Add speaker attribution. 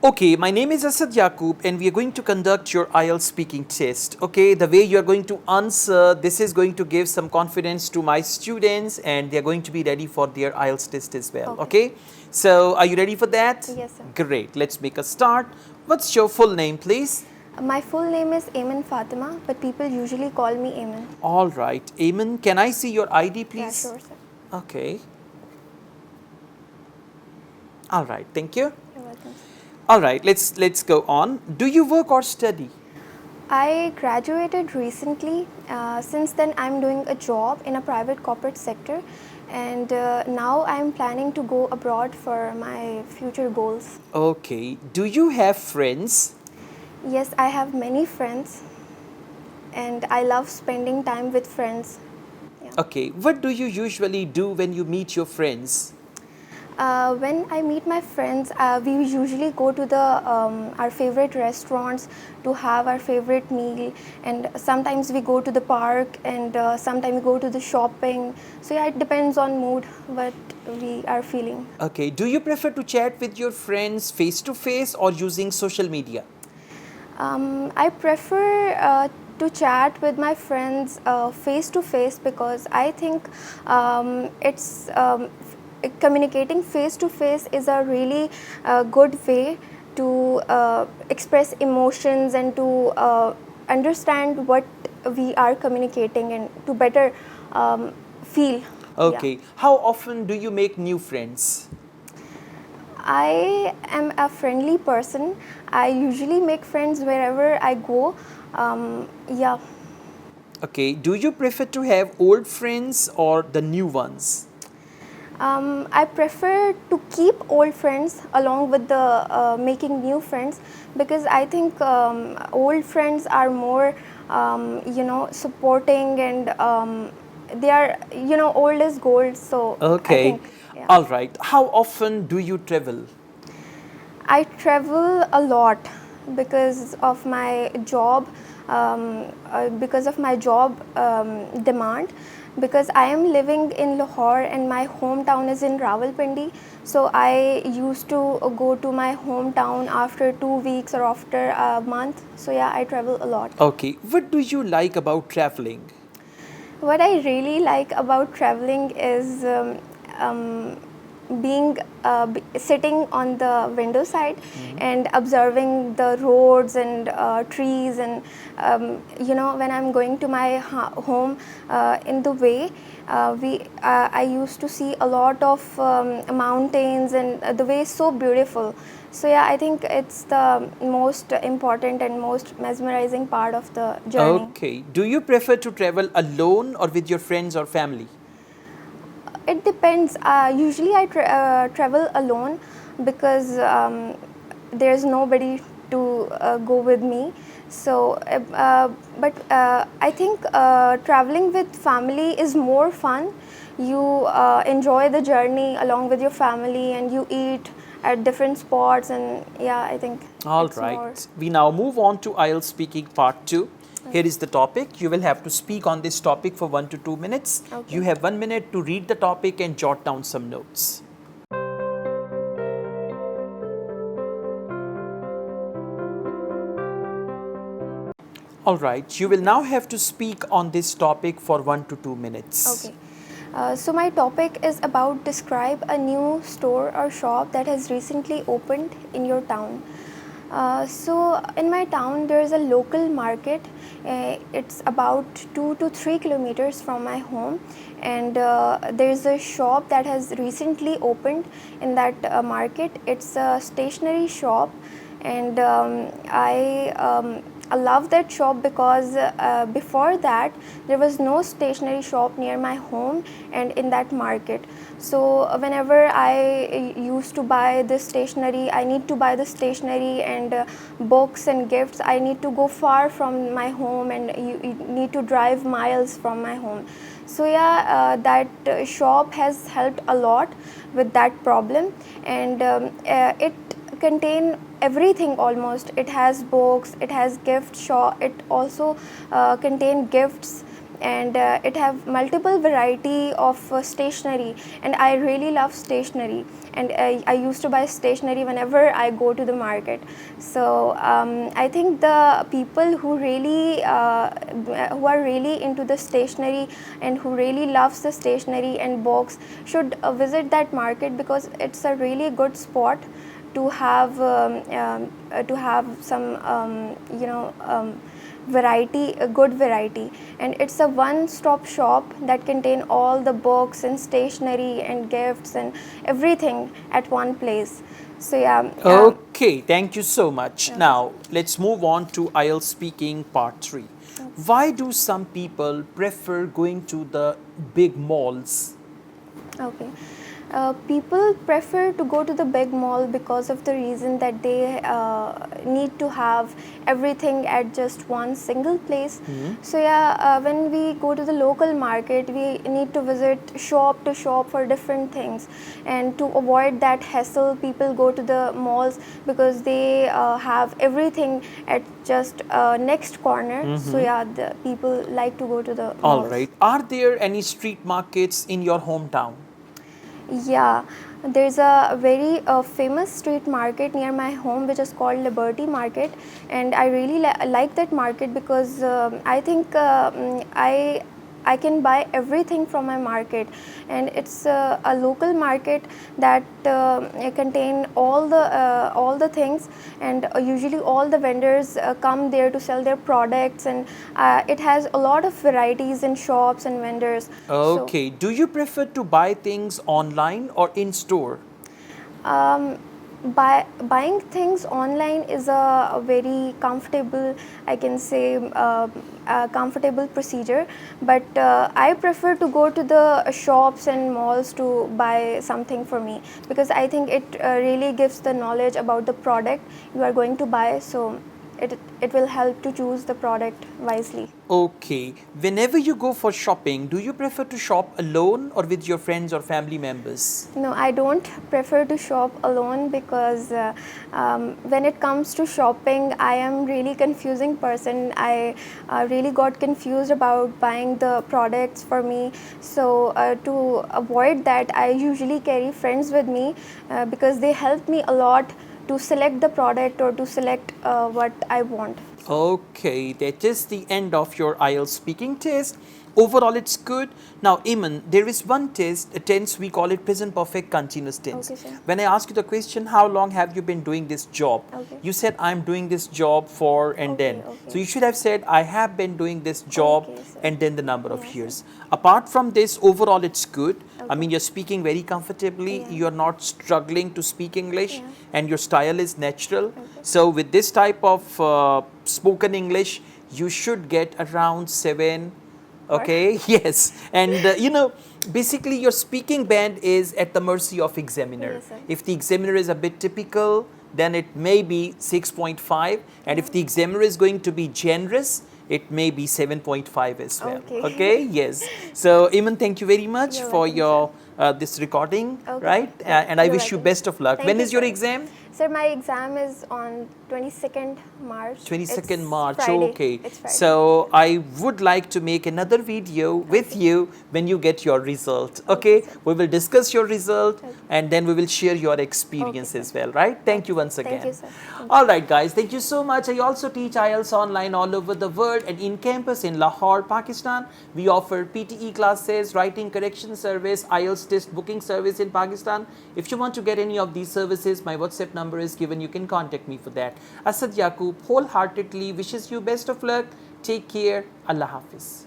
Speaker 1: Okay, my name is Asad Yaqub and we are going to conduct your IELTS speaking test. Okay, the way you are going to answer, this is going to give some confidence to my students and they are going to be ready for their IELTS test as well. Okay, so are you ready for that?
Speaker 2: Yes, sir.
Speaker 1: Great, let's make a start. What's your full name, please?
Speaker 2: My full name is Aman Fatima, but people usually call me Aman.
Speaker 1: All right, Eamon, can I see your ID,
Speaker 2: Yeah,
Speaker 1: please?
Speaker 2: sure, sir.
Speaker 1: Okay. All right, thank you.
Speaker 2: You're welcome, sir.
Speaker 1: All right, let's go on. Do you work or study?
Speaker 2: I graduated recently. Since then, I'm doing a job in a private corporate sector, and now I'm planning to go abroad for my future goals.
Speaker 1: Okay. Do you have friends?
Speaker 2: Yes, I have many friends, and I love spending time with friends. Yeah.
Speaker 1: Okay. What do you usually do when you meet your friends?
Speaker 2: When I meet my friends, we usually go to our favorite restaurants to have our favorite meal, and sometimes we go to the park, and sometimes we go to the shopping. So yeah, it depends on mood what we are feeling.
Speaker 1: Okay. Do you prefer to chat with your friends face to face or using social media?
Speaker 2: I prefer to chat with my friends face to face because I think it's communicating face to face is a really good way to express emotions and to understand what we are communicating and to better feel. Yeah.
Speaker 1: Okay. How often do you make new friends?
Speaker 2: I am a friendly person. I usually make friends wherever I go. Yeah.
Speaker 1: Okay. Do you prefer to have old friends or the new ones?
Speaker 2: I prefer to keep old friends along with the making new friends because I think old friends are more, supporting and they are, old is gold. So I
Speaker 1: Okay.
Speaker 2: think, yeah.
Speaker 1: All right. How often do you travel?
Speaker 2: I travel a lot because of my job, demand. Because I am living in Lahore and my hometown is in Rawalpindi, so I used to go to my hometown after 2 weeks or after a month. So yeah, I travel a lot.
Speaker 1: Okay. What do you like about traveling?
Speaker 2: What I really like about traveling is um, being sitting on the window side and observing the roads and trees and when I'm going to my home in the way we I used to see a lot of mountains and the way is so beautiful. So yeah, I think it's the most important and most mesmerizing part of the journey.
Speaker 1: Okay. Do you prefer to travel alone or with your friends or family?
Speaker 2: It depends. Usually, I travel alone because there's nobody to go with me. So, but I think traveling with family is more fun. You enjoy the journey along with your family, and you eat at different spots. And yeah, I think
Speaker 1: All
Speaker 2: it's more.
Speaker 1: right. We now move on to IELTS speaking part 2. Here is the topic. You will have to speak on this topic for 1 to 2 minutes.
Speaker 2: Okay.
Speaker 1: You have 1 minute to read the topic and jot down some notes. All right. You will now have to speak on this topic for 1 to 2 minutes.
Speaker 2: Okay. So my topic is about describe a new store or shop that has recently opened in your town. So in my town there is a local market. It's about 2 to 3 kilometers from my home, and there is a shop that has recently opened in that market. It's a stationery shop, and I love that shop because before that there was no stationery shop near my home and in that market. So whenever I used to buy this stationery, I need to buy the stationery and books and gifts. I need to go far from my home, and you need to drive miles from my home. So yeah, that shop has helped a lot with that problem, and it contain everything almost. It has books, it has gift shop, it also contain gifts, and it have multiple variety of stationery, and I really love stationery, and I used to buy stationery whenever I go to the market. So I think the people who are really into the stationery and who really loves the stationery and books should visit that market, because it's a really good spot to have some variety, a good variety, and it's a one-stop shop that contain all the books and stationery and gifts and everything at one place. So yeah.
Speaker 1: Okay, thank you so much. Now, let's move on to IELTS speaking part 3. Why do some people prefer going to the big malls?
Speaker 2: Okay. People prefer to go to the big mall because of the reason that they need to have everything at just one single place. So yeah, when we go to the local market, we need to visit shop to shop for different things, and to avoid that hassle, people go to the malls because they have everything at just next corner. So yeah, the people like to go to the
Speaker 1: All
Speaker 2: malls.
Speaker 1: right. Are there any street markets in your hometown?
Speaker 2: Yeah, there's a very famous street market near my home which is called Liberty Market, and I really like that market because I think I can buy everything from my market, and it's a local market that contain all the things, and usually all the vendors come there to sell their products, and it has a lot of varieties in shops and vendors. So
Speaker 1: Okay. Do you prefer to buy things online or in store?
Speaker 2: buying things online is a very comfortable, I can say, a comfortable procedure, but I prefer to go to the shops and malls to buy something for me, because I think it really gives the knowledge about the product you are going to buy, so it will help to choose the product wisely.
Speaker 1: Okay. Whenever you go for shopping, do you prefer to shop alone or with your friends or family members?
Speaker 2: No, I don't prefer to shop alone, because when it comes to shopping, I am really confusing person. I really got confused about buying the products for me. So to avoid that, I usually carry friends with me because they help me a lot to select the product or to select what I want.
Speaker 1: Okay, that is the end of your IELTS speaking test. Overall, it's good. Now, Iman, there is one test, a tense, we call it present perfect continuous tense.
Speaker 2: Okay, sir.
Speaker 1: When I ask you the question, how long have you been doing this job?
Speaker 2: Okay.
Speaker 1: You said, I'm doing this job for, and
Speaker 2: Okay,
Speaker 1: then.
Speaker 2: okay.
Speaker 1: So you should have said, I have been doing this job,
Speaker 2: Okay, sir.
Speaker 1: and then the number of
Speaker 2: Yes,
Speaker 1: years. Apart from this, overall, it's good. I
Speaker 2: Okay.
Speaker 1: mean, you're speaking very comfortably.
Speaker 2: Yeah.
Speaker 1: You're not struggling to speak English,
Speaker 2: Yeah.
Speaker 1: and your style is natural. So with this type of spoken English, you should get around 7. Okay, yes. And basically your speaking band is at the mercy of examiner.
Speaker 2: Yes, sir.
Speaker 1: If the examiner is a bit typical, then it may be 6.5, and if the examiner is going to be generous, it may be 7.5 as well.
Speaker 2: Okay.
Speaker 1: Yes. So Iman, thank you very much
Speaker 2: You're
Speaker 1: for
Speaker 2: welcome,
Speaker 1: your this recording,
Speaker 2: Okay.
Speaker 1: right?
Speaker 2: Yeah,
Speaker 1: And I
Speaker 2: you're
Speaker 1: wish you
Speaker 2: welcome.
Speaker 1: best of luck.
Speaker 2: Thank
Speaker 1: When
Speaker 2: you,
Speaker 1: is your
Speaker 2: sir.
Speaker 1: exam?
Speaker 2: Sir, my exam is on 22nd March.
Speaker 1: 22nd
Speaker 2: It's
Speaker 1: March,
Speaker 2: Friday.
Speaker 1: okay.
Speaker 2: It's Friday.
Speaker 1: So I would like to make another video with you when you get your result, okay?
Speaker 2: sir.
Speaker 1: We will discuss your result,
Speaker 2: Okay.
Speaker 1: and then we will share your experience
Speaker 2: Okay,
Speaker 1: as
Speaker 2: sir.
Speaker 1: well, right? Thank you once
Speaker 2: Thank
Speaker 1: again.
Speaker 2: you, sir. Thank
Speaker 1: All right, guys, thank you so much. I also teach IELTS online all over the world and in campus in Lahore, Pakistan. We offer PTE classes, writing correction service, IELTS test booking service in Pakistan. If you want to get any of these services, my WhatsApp number is given. You can contact me for that. Asad Yaqub wholeheartedly wishes you best of luck. Take care. Allah Hafiz.